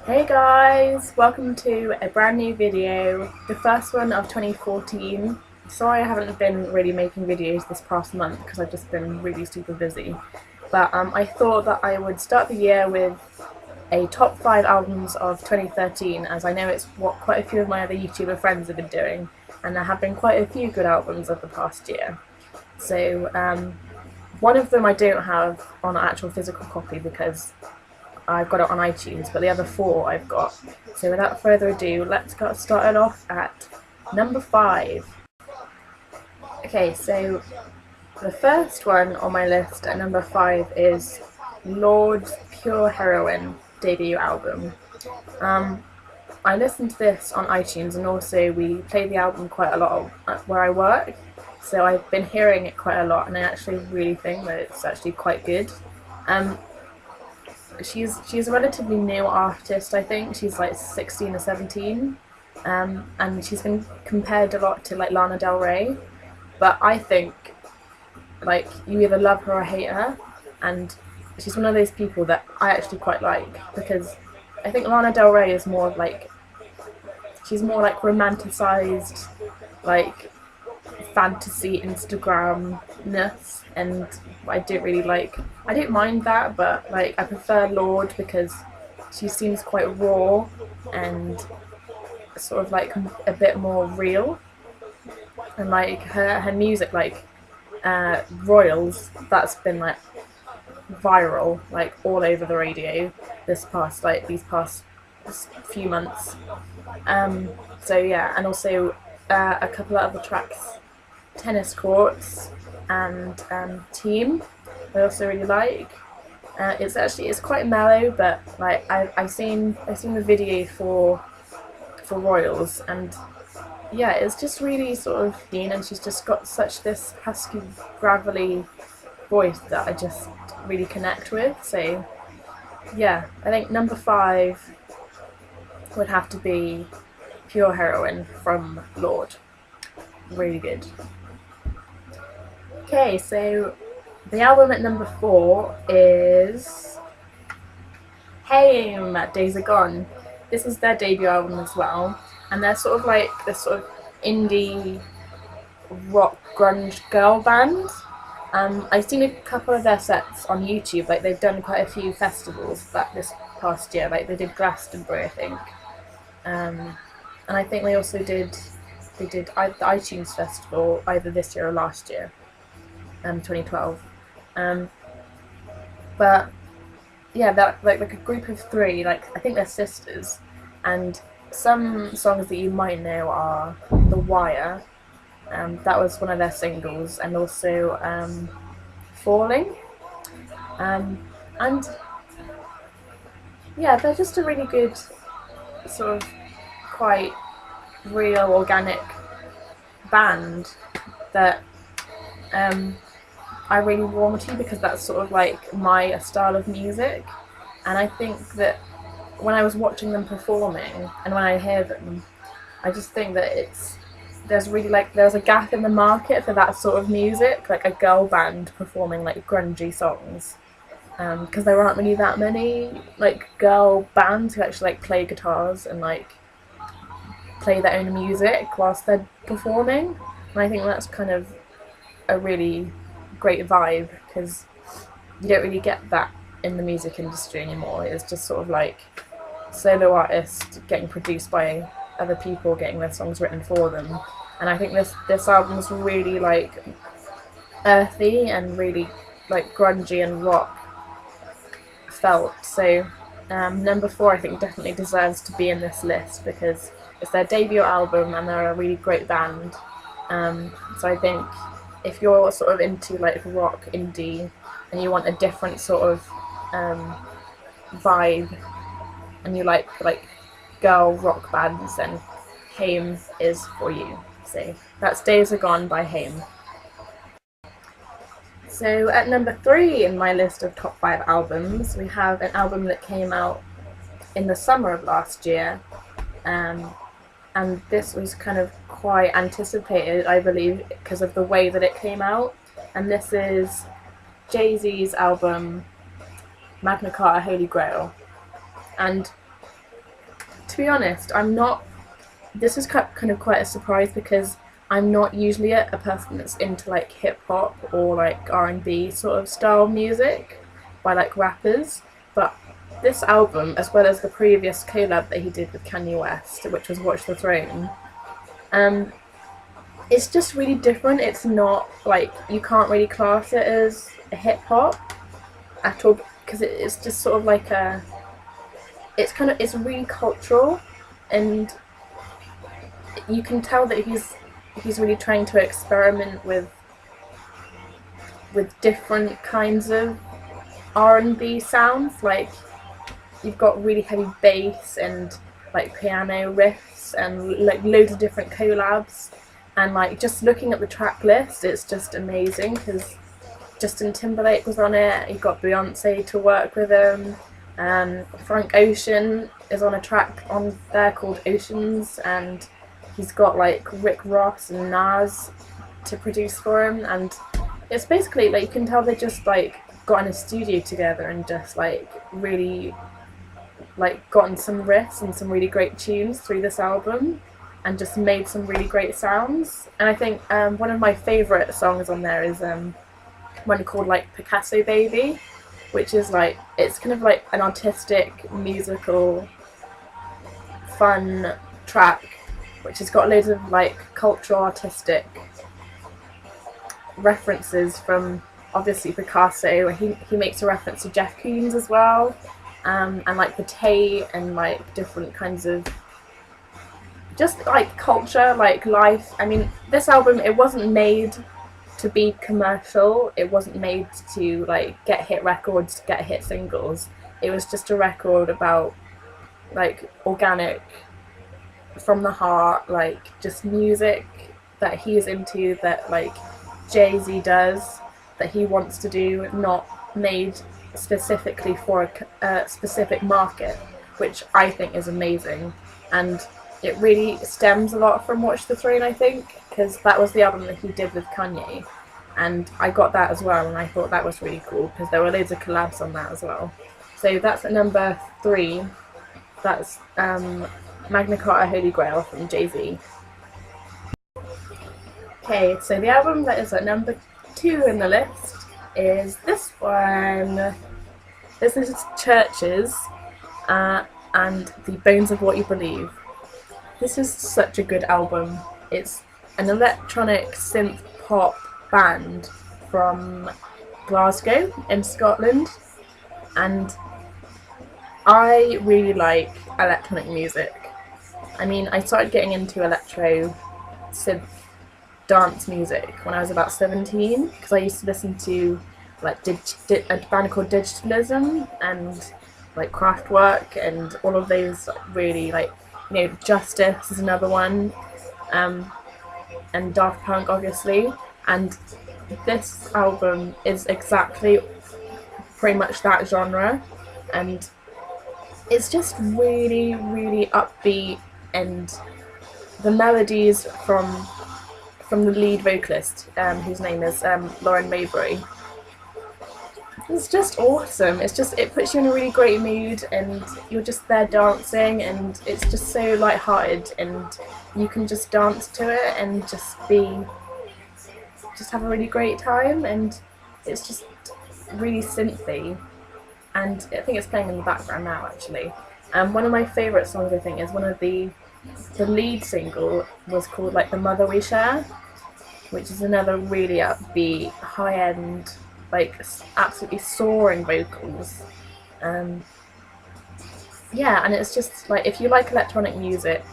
Hey guys, welcome to a brand new video, the first one of 2014. Sorry I haven't been really making videos this past month because I've just been really super busy. But I thought that I would start the year with a top 5 albums of 2013, as I know it's what quite a few of my other YouTuber friends have been doing, and there have been quite a few good albums of the past year. So one of them I don't have on an actual physical copy because I've got it on iTunes, but the other 4 I've got. So without further ado, let's get started off at number 5. Okay, so the first one on my list at number 5 is Lord's Pure Heroine debut album. I listened to this on iTunes, and also we play the album quite a lot where I work, so I've been hearing it quite a lot, and I actually really think that it's actually quite good. She's a relatively new artist. I think she's like 16 or 17, and she's been compared a lot to like Lana Del Rey. But I think like you either love her or hate her, and she's one of those people that I actually quite like, because I think Lana Del Rey is more like she's more like romanticized, like fantasy Instagram-ness, and I don't mind that, but like I prefer Lord because she seems quite raw and sort of like a bit more real, and like her music, like Royals, that's been like viral like all over the radio these past few months. So yeah, and also a couple of other tracks, Tennis Courts and Team, I also really like. It's quite mellow, but like I've seen the video for Royals, and yeah, it's just really sort of mean, and she's just got such this husky, gravelly voice that I just really connect with. So yeah, I think number 5 would have to be Pure Heroine from Lord. Really good. Okay, so the album at number 4 is Haim, Days Are Gone. This is their debut album as well, and they're sort of like this sort of indie rock grunge girl band. I've seen a couple of their sets on YouTube. Like they've done quite a few festivals this past year. Like they did Glastonbury, I think, and I think they did the iTunes festival either this year or last year, 2012. But yeah, that like a group of 3. Like I think they're sisters, and some songs that you might know are The Wire. That was one of their singles, and also Falling. And yeah, they're just a really good sort of quite real, organic band that I really warm to, because that's sort of like my style of music. And I think that when I was watching them performing and when I hear them, I just think that there's a gap in the market for that sort of music, like a girl band performing like grungy songs, because there aren't really that many like girl bands who actually like play guitars and like play their own music whilst they're performing. And I think that's kind of a really great vibe, because you don't really get that in the music industry anymore. It's just sort of like solo artists getting produced by other people, getting their songs written for them. And I think this album's really like earthy and really like grungy and rock felt. So number 4 I think definitely deserves to be in this list, because it's their debut album and they're a really great band. So I think if you're sort of into like rock indie and you want a different sort of vibe, and you like girl rock bands, then Haim is for you. So that's Days Are Gone by Haim. So at number 3 in my list of top 5 albums, we have an album that came out in the summer of last year, and this was kind of quite anticipated, I believe, because of the way that it came out. And this is Jay-Z's album Magna Carta Holy Grail. And To be honest, I'm not. This is kind of quite a surprise because I'm not usually a person that's into like hip hop or like R&B sort of style music by like rappers. But this album, as well as the previous collab that he did with Kanye West, which was Watch the Throne, um, it's just really different. It's not like you can't really class it as a hip hop at all because it's just sort of like a. It's really cultural, and you can tell that he's really trying to experiment with different kinds of R&B sounds. Like you've got really heavy bass and like piano riffs and like loads of different collabs. And like just looking at the track list, it's just amazing because Justin Timberlake was on it. He got Beyonce to work with him. Frank Ocean is on a track on there called Oceans, and he's got like Rick Ross and Nas to produce for him. And it's basically like you can tell they just like got in a studio together and just like really like gotten some riffs and some really great tunes through this album and just made some really great sounds. And I think one of my favourite songs on there is one called like Picasso Baby, which is like, it's kind of like an artistic, musical, fun track, which has got loads of like cultural, artistic references from obviously Picasso. He makes a reference to Jeff Koons as well, and like the Tay and like different kinds of just like culture, like life. I mean, this album, it wasn't made to be commercial. It wasn't made to like get hit records, get hit singles. It was just a record about like organic, from the heart, like just music that he's into, that like Jay-Z does, that he wants to do, not made specifically for a specific market, which I think is amazing. And it really stems a lot from Watch the Throne, I think, because that was the album that he did with Kanye, and I got that as well, and I thought that was really cool because there were loads of collabs on that as well. So that's at number 3. That's Magna Carta Holy Grail from Jay-Z. Okay, so the album that is at number 2 in the list is this one. This is Churches and The Bones of What You Believe. This is such a good album. It's an electronic synth pop band from Glasgow in Scotland, and I really like electronic music. I mean, I started getting into electro synth dance music when I was about 17 because I used to listen to like a band called Digitalism and like Kraftwerk and all of those really like, you know, Justice is another one, and Daft Punk obviously. And this album is exactly pretty much that genre, and it's just really, really upbeat, and the melodies from the lead vocalist, whose name is Lauren Maybury. It's just awesome. It puts you in a really great mood, and you're just there dancing, and it's just so light-hearted, and you can just dance to it and just have a really great time, and it's just really synthy. And I think it's playing in the background now, actually. One of my favourite songs, I think, is one of the lead single was called like The Mother We Share, which is another really upbeat, high-end, like absolutely soaring vocals. Yeah, and it's just like, if you like electronic music,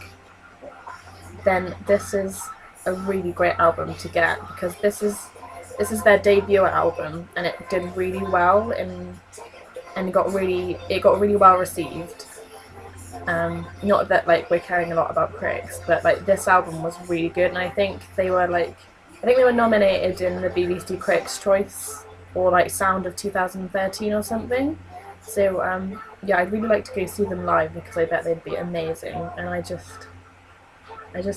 then this is a really great album to get, because this is their debut album, and it did really well, and it got really well received. Not that like we're caring a lot about critics, but like this album was really good, and I think they were nominated in the BBC Critics' Choice or like Sound of 2013 or something. So yeah, I'd really like to go see them live because I bet they'd be amazing, and I just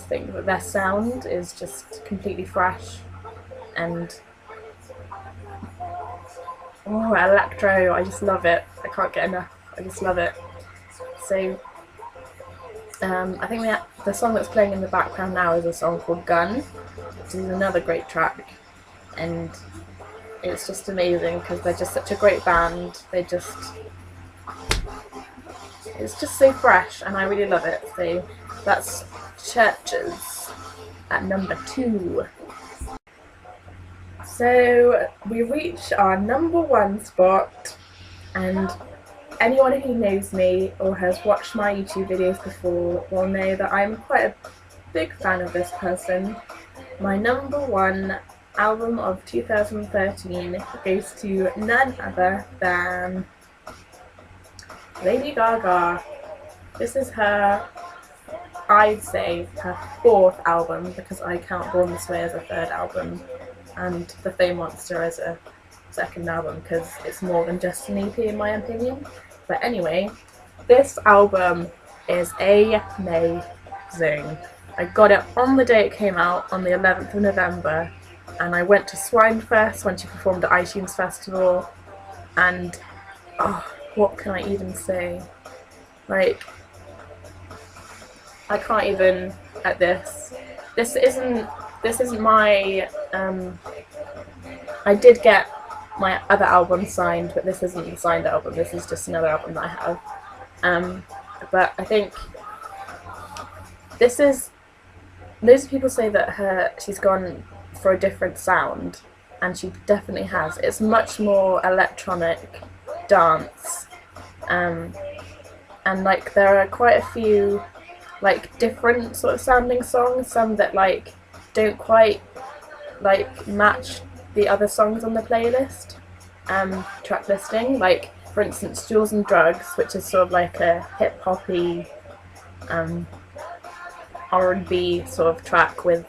think that their sound is just completely fresh, and electro, I just love it. I can't get enough. I just love it. So I think the song that's playing in the background now is a song called Gun, which is another great track, and it's just amazing because they're just such a great band. It's just so fresh, and I really love it. So that's Churches at number 2. So we reach our number 1 spot, and anyone who knows me or has watched my YouTube videos before will know that I'm quite a big fan of this person. My number 1 album of 2013 goes to none other than Lady Gaga. This is her, I'd say, her 4th album, because I count Born This Way as a 3rd album and The Fame Monster as a 2nd album, because it's more than just an EP in my opinion. But anyway, this album is amazing. I got it on the day it came out, on the 11th of November, and I went to Swinefest when she performed at iTunes Festival, and what can I even say? Like, I can't even at this. This isn't my I did get my other album signed, but this isn't the signed album. This is just another album that I have. But I think this is. Loads of people say that she's gone for a different sound, and she definitely has. It's much more electronic dance, and like there are quite a few like different sort of sounding songs. Some that like don't quite like match the other songs on the playlist track listing, like for instance Jewels and Drugs, which is sort of like a hip hoppy R&B sort of track with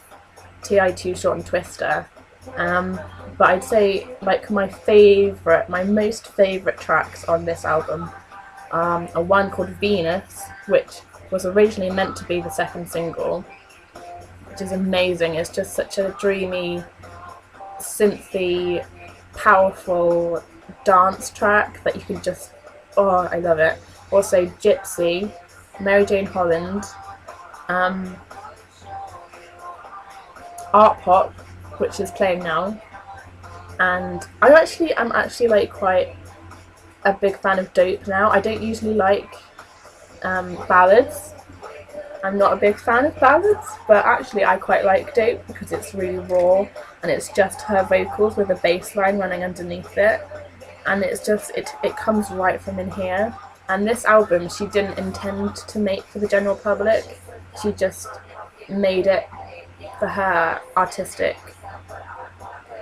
T.I. Too Short and Twister, but I'd say like my most favourite tracks on this album are one called Venus, which was originally meant to be the 2nd single, which is amazing. It's just such a dreamy, synthy, powerful dance track that you can just, I love it. Also Gypsy, Mary Jane Holland, Art Pop, which is playing now, and I'm actually like quite a big fan of Dope now. I don't usually like ballads. I'm not a big fan of ballads, but actually I quite like Dope because it's really raw and it's just her vocals with a bass line running underneath it, and it's just it comes right from in here. And this album she didn't intend to make for the general public. She just made it for her artistic,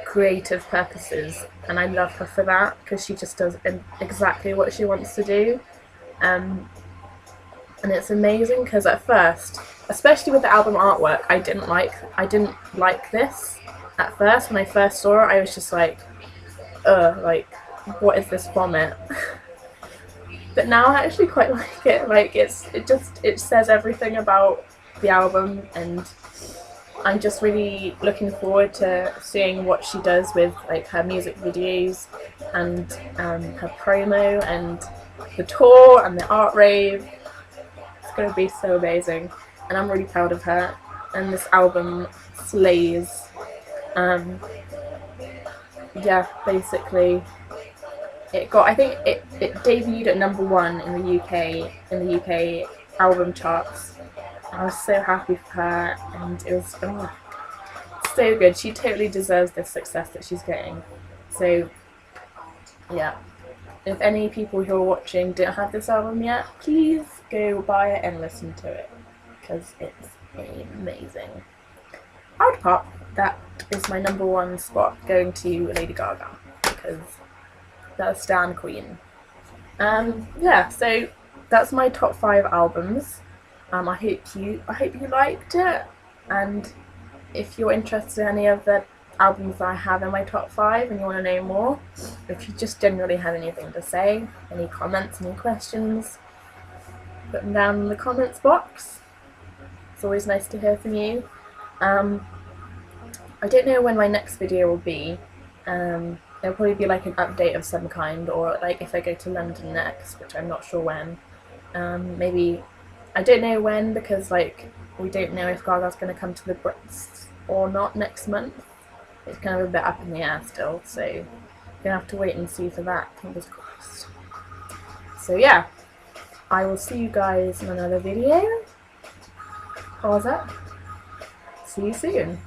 creative purposes, and I love her for that because she just does exactly what she wants to do. And it's amazing because at first, especially with the album artwork, I didn't like this at first. When I first saw it, I was just like, like, what is this vomit? But now I actually quite like it. Like it says everything about the album, and I'm just really looking forward to seeing what she does with like her music videos and her promo and the tour and the art rave. It's going to be so amazing, and I'm really proud of her, and this album slays. Yeah, basically I think it debuted at number 1 in the UK album charts. I was so happy for her, and it was so good. She totally deserves the success that she's getting. So yeah, if any people who are watching don't have this album yet, please go buy it and listen to it because it's amazing. Art Pop, that is my number 1 spot, going to Lady Gaga because that's Stan Queen. Yeah, so that's my top 5 albums. I hope you liked it, and if you're interested in any of the albums that I have in my top 5 and you want to know more, if you just generally have anything to say, any comments, any questions, put them down in the comments box. It's always nice to hear from you. I don't know when my next video will be. There'll probably be like an update of some kind, or like if I go to London next, which I'm not sure when, maybe I don't know when, because like we don't know if Gaga's going to come to the Brits or not next month. It's kind of a bit up in the air still, so we're gonna have to wait and see for that. Fingers crossed. So yeah, I will see you guys in another video. What was that? See you soon.